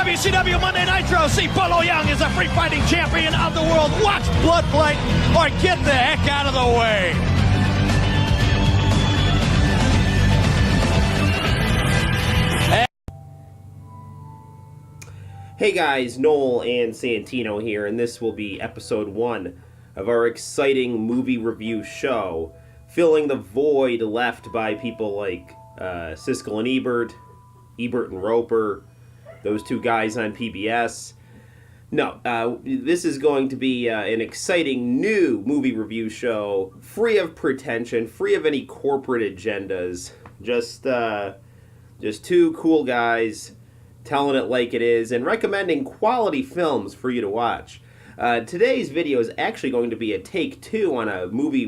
WCW Monday Nitro. See, Bolo Young is a free fighting champion of the world. Watch BloodFight or get the heck out of the way. Hey guys, Noel and Santino here, and this will be episode 1 of our exciting movie review show, filling the void left by people like Siskel and Ebert and Roper, those two guys on PBS. No, this is going to be an exciting new movie review show, free of pretension, free of any corporate agendas, just two cool guys telling it like it is, and recommending quality films for you to watch. Today's video is actually going to be a take 2 on a movie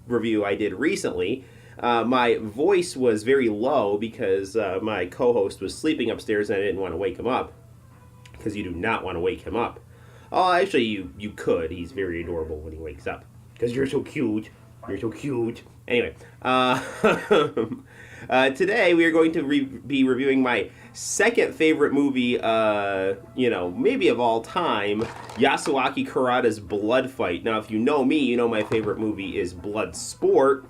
review I did recently. My voice was very low because my co-host was sleeping upstairs and I didn't want to wake him up, because you do not want to wake him up. Oh, actually, you could. He's very adorable when he wakes up, because you're so cute. You're so cute. Anyway, today we are going to be reviewing my second favorite movie, maybe of all time, Yasuaki Kurata's BloodFight. Now, if you know me, you know my favorite movie is BloodSport,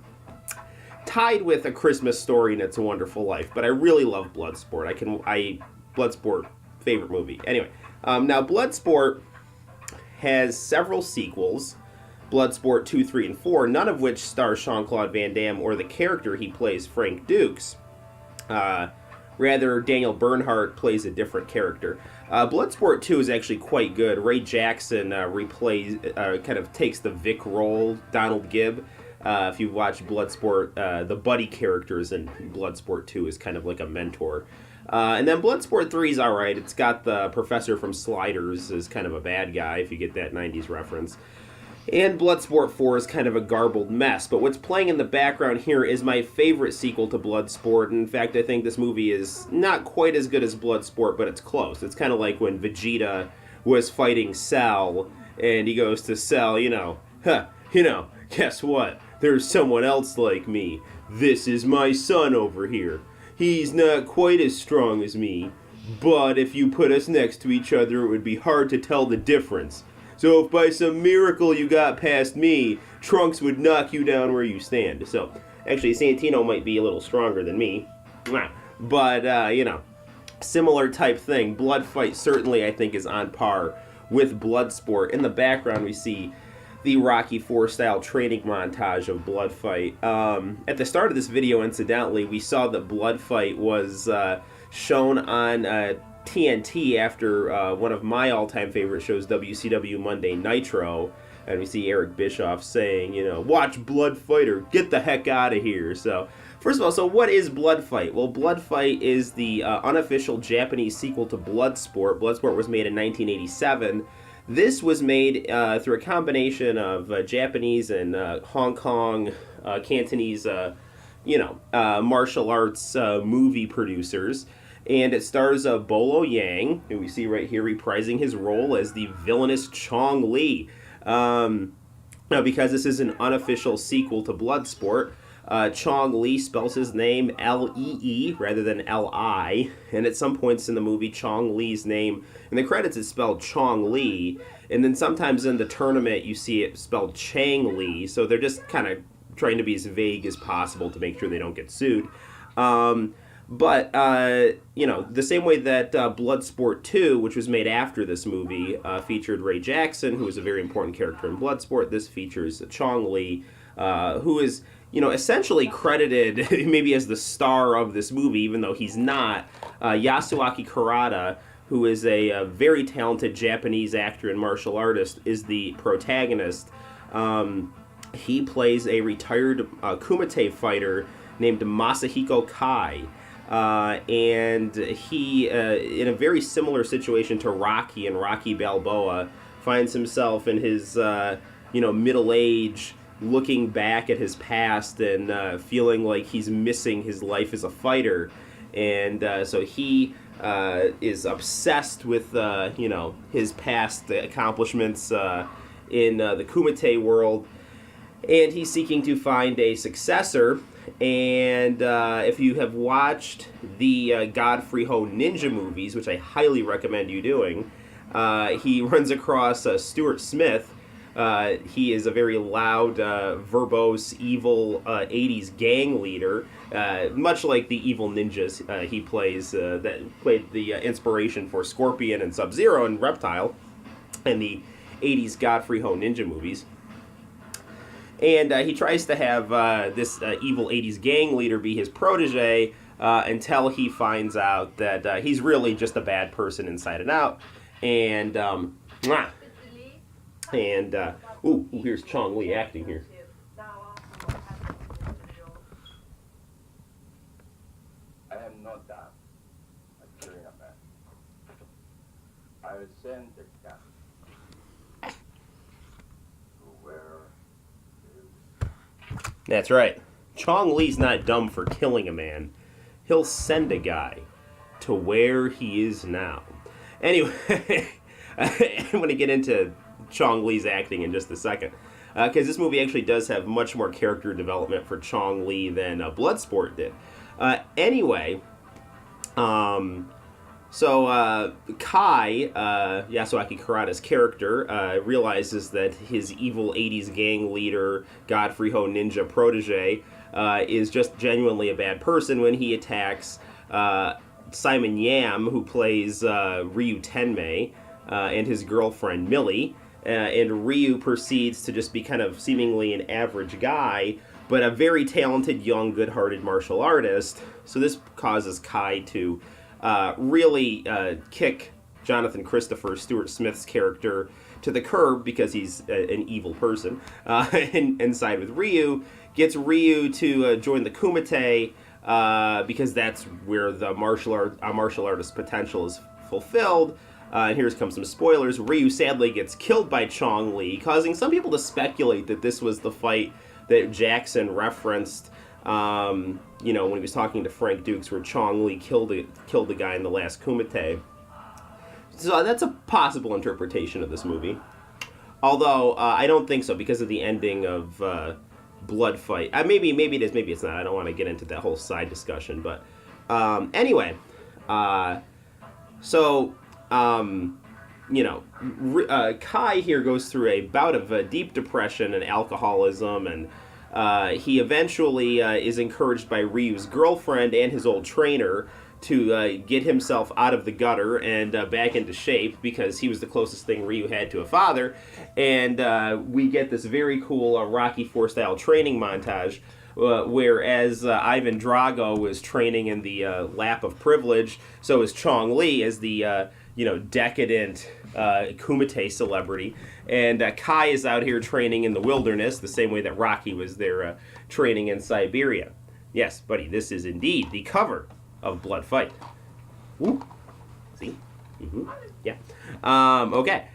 tied with A Christmas Story and It's a Wonderful Life. But I really love BloodSport. BloodSport, favorite movie. Anyway, now Bloodsport has several sequels. Bloodsport 2, 3, and 4, none of which star Jean-Claude Van Damme or the character he plays, Frank Dukes. Rather, Daniel Bernhardt plays a different character. Bloodsport 2 is actually quite good. Ray Jackson kind of takes the Vic role, Donald Gibb. If you've watched Bloodsport, the buddy characters in Bloodsport 2 is kind of like a mentor. And then Bloodsport 3 is alright. It's got the professor from Sliders as kind of a bad guy, if you get that 90s reference. And Bloodsport 4 is kind of a garbled mess. But what's playing in the background here is my favorite sequel to Bloodsport. In fact, I think this movie is not quite as good as Bloodsport, but it's close. It's kind of like when Vegeta was fighting Cell, and he goes to Cell, guess what? There's someone else like me. This is my son over here. He's not quite as strong as me, but if you put us next to each other, it would be hard to tell the difference. So if by some miracle you got past me, Trunks would knock you down where you stand. So, actually, Santino might be a little stronger than me. But, similar type thing. BloodFight certainly, I think, is on par with Bloodsport. In the background, we see the Rocky IV style training montage of BloodFight. At the start of this video, incidentally, we saw that BloodFight was shown on TNT after one of my all-time favorite shows, WCW Monday Nitro, and we see Eric Bischoff saying, watch BloodFight or get the heck out of here. So, first of all, so what is BloodFight? Well, BloodFight is the unofficial Japanese sequel to Bloodsport. Bloodsport was made in 1987. This was made through a combination of Japanese and Hong Kong, Cantonese, martial arts movie producers. And it stars Bolo Yang, who we see right here reprising his role as the villainous Chong Li. Now, because this is an unofficial sequel to Bloodsport, Chong Li spells his name L-E-E rather than L-I, and at some points in the movie, Chong Li's name in the credits is spelled Chong Li, and then sometimes in the tournament you see it spelled Chang Li, so they're just kind of trying to be as vague as possible to make sure they don't get sued. But, the same way that Bloodsport 2, which was made after this movie, featured Ray Jackson, who was a very important character in Bloodsport, this features Chong Li, who is, essentially credited maybe as the star of this movie, even though he's not. Yasuaki Kurata, who is a very talented Japanese actor and martial artist, is the protagonist. He plays a retired Kumite fighter named Masahiko Kai. And he, in a very similar situation to Rocky and Rocky Balboa, finds himself in his, middle age, looking back at his past and feeling like he's missing his life as a fighter. And so he is obsessed with, his past accomplishments in the Kumite world. and he's seeking to find a successor. And if you have watched the Godfrey Ho Ninja movies, which I highly recommend you doing, he runs across Stuart Smith. He is a very loud, verbose, evil 80s gang leader, much like the evil ninjas he plays, that played the inspiration for Scorpion and Sub-Zero and Reptile in the 80s Godfrey Ho Ninja movies. And he tries to have this evil 80s gang leader be his protege until he finds out that he's really just a bad person inside and out. And, here's Chong Li acting here. I am not that. I'm killing a man. I will send the cat to where That's right. Chong Li's not dumb for killing a man. He'll send a guy to where he is now. Anyway, I'm going to get into Chong Li's acting in just a second, because this movie actually does have much more character development for Chong Li than BloodSport did. Anyway, so Kai, Yasuaki Kurata's character, realizes that his evil 80s gang leader, Godfrey Ho Ninja protege, is just genuinely a bad person when he attacks Simon Yam, who plays Ryu Tenmei, and his girlfriend Millie. And Ryu proceeds to just be kind of seemingly an average guy, but a very talented, young, good-hearted martial artist. So this causes Kai to really kick Jonathan Christopher, Stuart Smith's character, to the curb because he's an evil person, and side with Ryu. Gets Ryu to join the Kumite because that's where the martial artist's potential is fulfilled. And here comes some spoilers. Ryu sadly gets killed by Chong Li, causing some people to speculate that this was the fight that Jackson referenced, when he was talking to Frank Dukes, where Chong Li killed the guy in the last Kumite. So that's a possible interpretation of this movie. Although, I don't think so, because of the ending of BloodFight. Maybe it is, maybe it's not. I don't want to get into that whole side discussion. But anyway, Kai here goes through a bout of deep depression and alcoholism, and he eventually is encouraged by Ryu's girlfriend and his old trainer to get himself out of the gutter and back into shape, because he was the closest thing Ryu had to a father. And we get this very cool Rocky IV style training montage, whereas Ivan Drago was training in the lap of privilege, so is Chong Li as the decadent Kumite celebrity. And Kai is out here training in the wilderness, the same way that Rocky was there training in Siberia. Yes, buddy, this is indeed the cover of BloodFight. Woo. See? Mm-hmm. Yeah. Okay.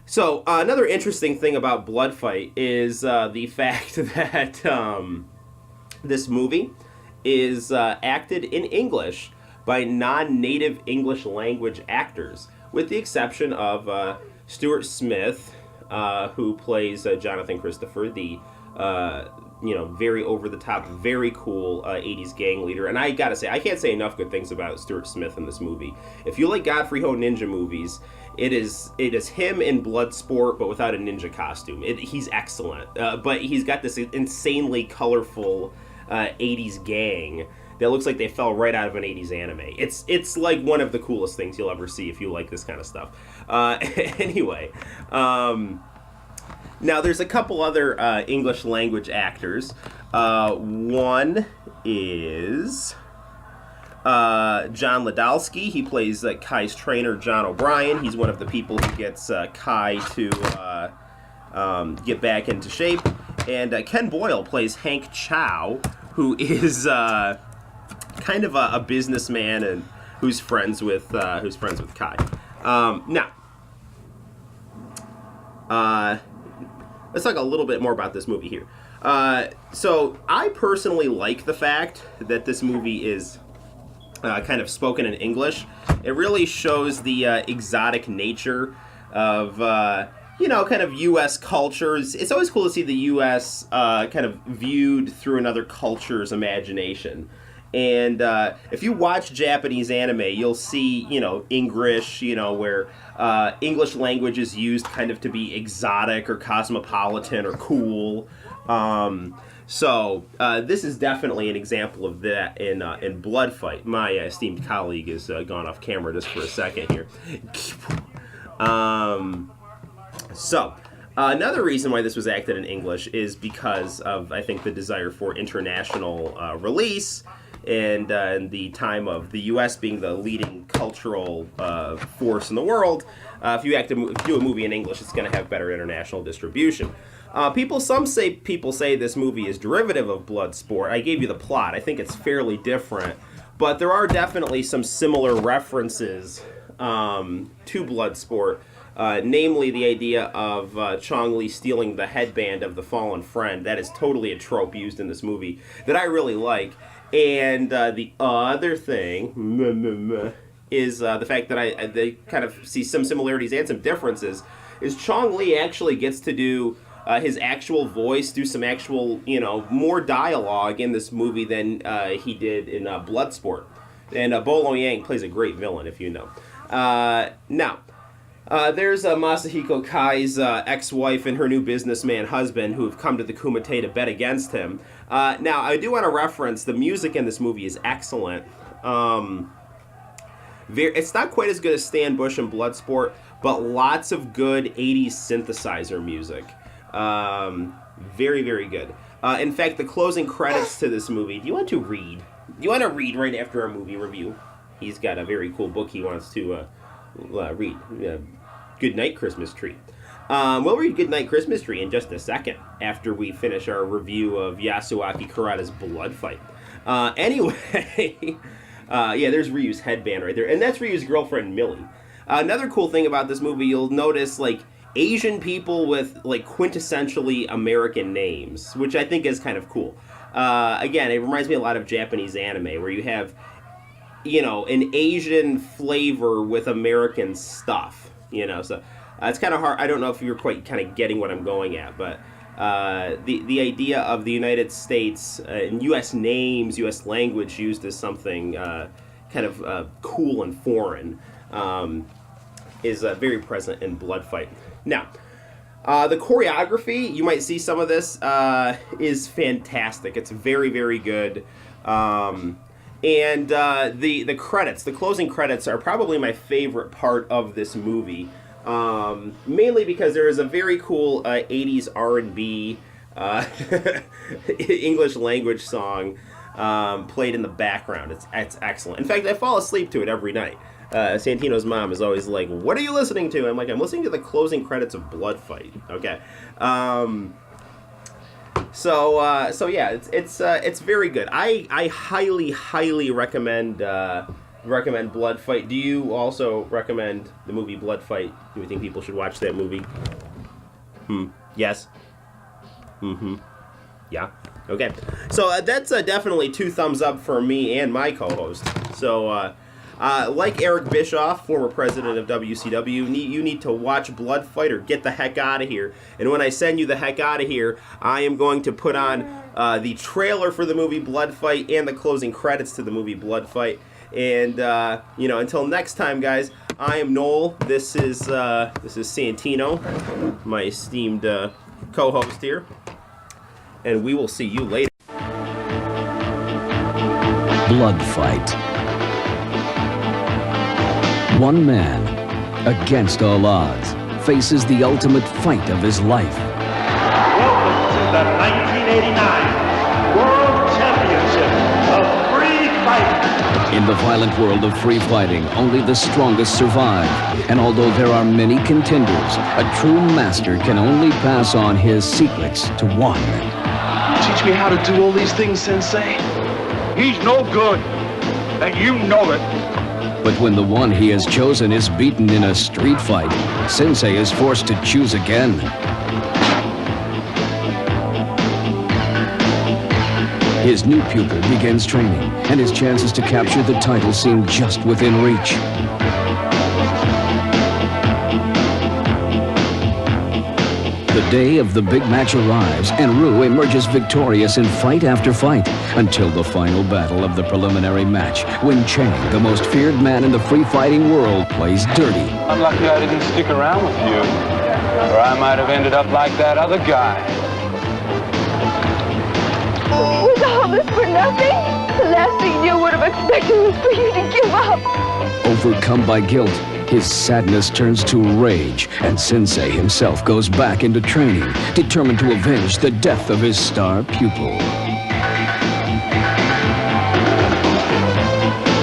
So, another interesting thing about BloodFight is the fact that this movie is acted in English by non-native English language actors, with the exception of Stuart Smith, who plays Jonathan Christopher, the very over-the-top, very cool 80s gang leader. And I gotta say, I can't say enough good things about Stuart Smith in this movie. If you like Godfrey Ho Ninja movies, it is him in Bloodsport, but without a ninja costume. He's excellent. But he's got this insanely colorful 80s gang that looks like they fell right out of an 80s anime. It's like one of the coolest things you'll ever see if you like this kind of stuff. Anyway, now there's a couple other English language actors. One is John Ladalski. He plays Kai's trainer, John O'Brien. He's one of the people who gets Kai to get back into shape. And Ken Boyle plays Hank Chow, who is kind of a businessman and who's friends with Kai. Now, let's talk a little bit more about this movie here. So I personally like the fact that this movie is kind of spoken in English. It really shows the exotic nature of you know, kind of U.S. cultures. It's always cool to see the U.S. Kind of viewed through another culture's imagination. And if you watch Japanese anime, you'll see, you know, English, you know, where English language is used kind of to be exotic or cosmopolitan or cool. So this is definitely an example of that in BloodFight. My esteemed colleague has gone off camera just for a second here. So, another reason why this was acted in English is because of, I think, the desire for international release, and the time of the U.S. being the leading cultural force in the world. If you do a movie in English, it's going to have better international distribution. People say this movie is derivative of BloodSport. I gave you the plot. I think it's fairly different, but there are definitely some similar references to BloodSport. Namely, the idea of Chong Li stealing the headband of the fallen friend. That is totally a trope used in this movie that I really like. And the other thing is the fact that they kind of see some similarities and some differences, is Chong Li actually gets to do his actual voice, do some actual, you know, more dialogue in this movie than he did in BloodSport. And Bolo Yang plays a great villain, if you know. Now, there's Masahiko Kai's ex-wife and her new businessman husband who have come to the Kumite to bet against him. Now, I do want to reference the music in this movie is excellent. It's not quite as good as Stan Bush and Bloodsport, but lots of good 80s synthesizer music. Very, very good. In fact, the closing credits to this movie, do you want to read? Do you want to read right after our movie review? He's got a very cool book he wants to read. Goodnight Christmas Tree. We'll read Goodnight Christmas Tree in just a second after we finish our review of Yasuaki Kurata's BloodFight. Anyway, yeah, there's Ryu's headband right there, and that's Ryu's girlfriend Millie. Another cool thing about this movie, you'll notice like Asian people with like quintessentially American names, which I think is kind of cool. Again, it reminds me a lot of Japanese anime where you have, you know, an Asian flavor with American stuff, you know, so it's kind of hard. I don't know if you're quite kind of getting what I'm going at, but the idea of the United States and U.S. names, U.S. language used as something kind of cool and foreign is very present in BloodFight. Now, the choreography, you might see some of this, is fantastic. It's very, very good. And the credits, the closing credits are probably my favorite part of this movie. Mainly because there is a very cool 80s R&B English language song played in the background. It's excellent. In fact, I fall asleep to it every night. Santino's mom is always like, "What are you listening to?" I'm like, "I'm listening to the closing credits of BloodFight." Okay. So yeah, it's very good. I highly recommend BloodFight. Do you also recommend the movie BloodFight? Do you think people should watch that movie? Yes. Yeah. Okay. So that's definitely 2 thumbs up for me and my co-host. So like Eric Bischoff, former president of WCW, you need to watch BloodFight or get the heck out of here. And when I send you the heck out of here, I am going to put on the trailer for the movie BloodFight and the closing credits to the movie BloodFight. And you know, until next time, guys, I am Noel. This is Santino, my esteemed co-host here, and we will see you later. BloodFight. One man, against all odds, faces the ultimate fight of his life. Welcome to the 1989 World Championship of Free Fighting. In the violent world of free fighting, only the strongest survive. And although there are many contenders, a true master can only pass on his secrets to one. Teach me how to do all these things, Sensei? He's no good, and you know it. But when the one he has chosen is beaten in a street fight, Sensei is forced to choose again. His new pupil begins training, and his chances to capture the title seem just within reach. The day of the big match arrives, and Rue emerges victorious in fight after fight until the final battle of the preliminary match, when Chang, the most feared man in the free-fighting world, plays dirty. I'm lucky I didn't stick around with you, or I might have ended up like that other guy. Was all this for nothing? The last thing you would have expected was for you to give up. Overcome by guilt, his sadness turns to rage, and Sensei himself goes back into training, determined to avenge the death of his star pupil.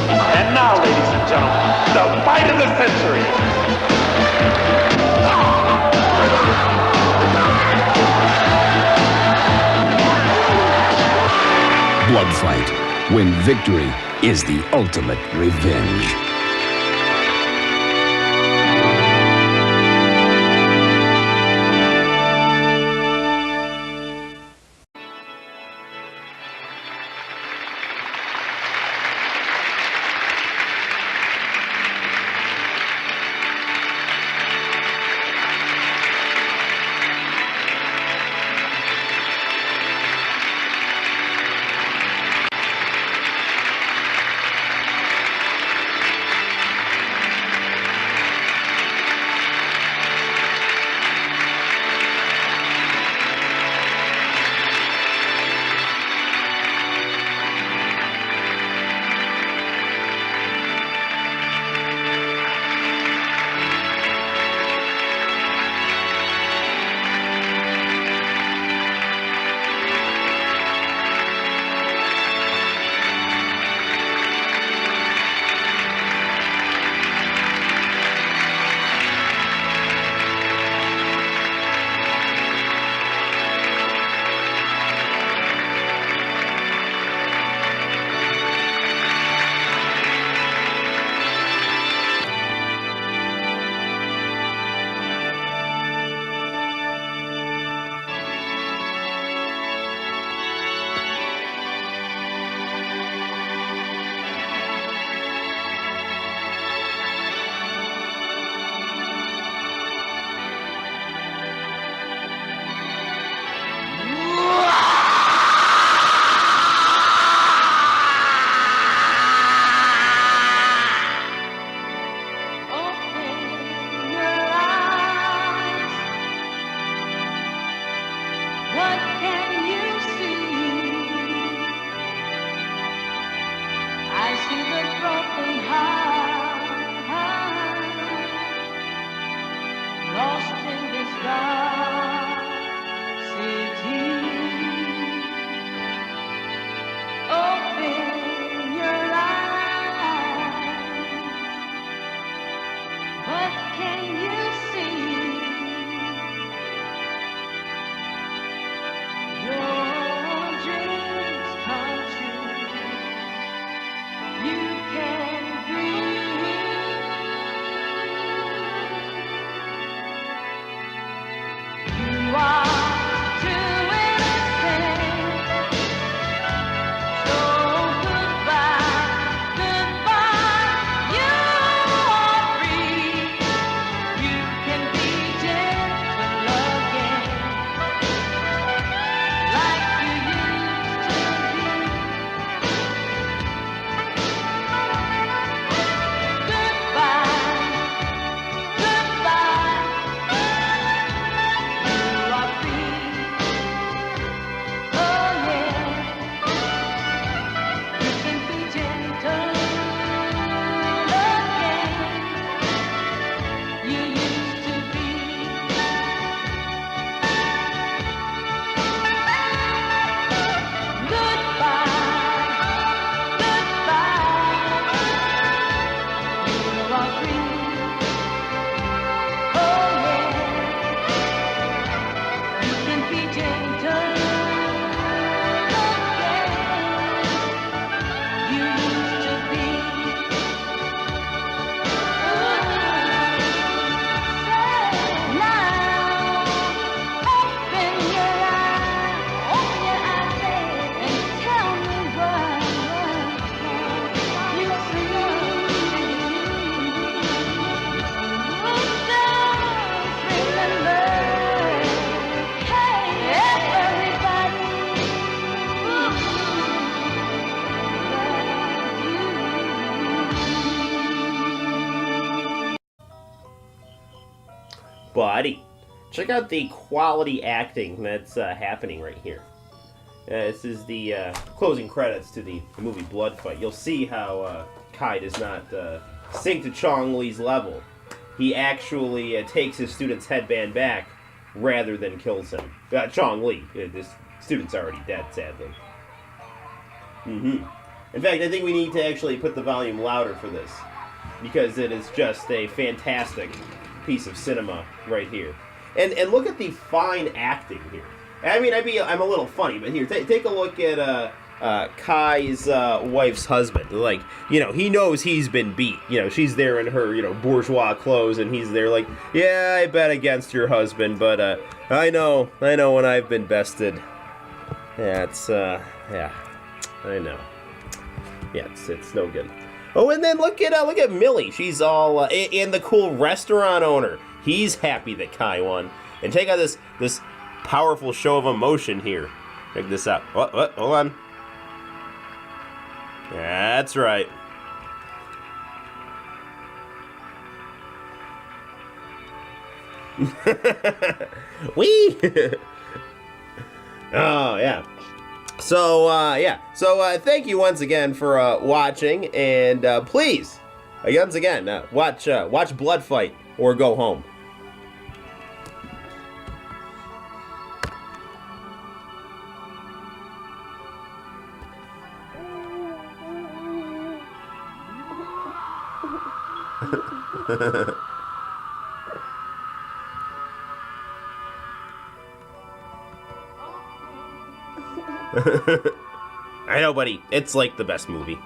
And now, ladies and gentlemen, the fight of the century. Blood fight, when victory is the ultimate revenge. buddy. Check out the quality acting that's happening right here. This is the closing credits to the movie BloodFight. You'll see how Kai does not sink to Chong Li's level. He actually takes his student's headband back rather than kills him. Chong Li. This student's already dead, sadly. In fact, I think we need to actually put the volume louder for this, because it is just a fantastic piece of cinema right here. And look at the fine acting here. I mean, I'm a little funny, but here, take a look at Kai's wife's husband. Like, you know, he knows he's been beat. You know, she's there in her, you know, bourgeois clothes, and he's there like, yeah, I bet against your husband, but I know when I've been bested. Yeah, yeah, I know. Yeah, it's no good. Oh, and then look at Millie. She's all and the cool restaurant owner. He's happy that Kai won. And check out this powerful show of emotion here. Check this out. What? Hold on. That's right. Wee! Oh, yeah. So, thank you once again for watching, and please, once again, watch BloodFight or go home. I know, buddy. It's like the best movie.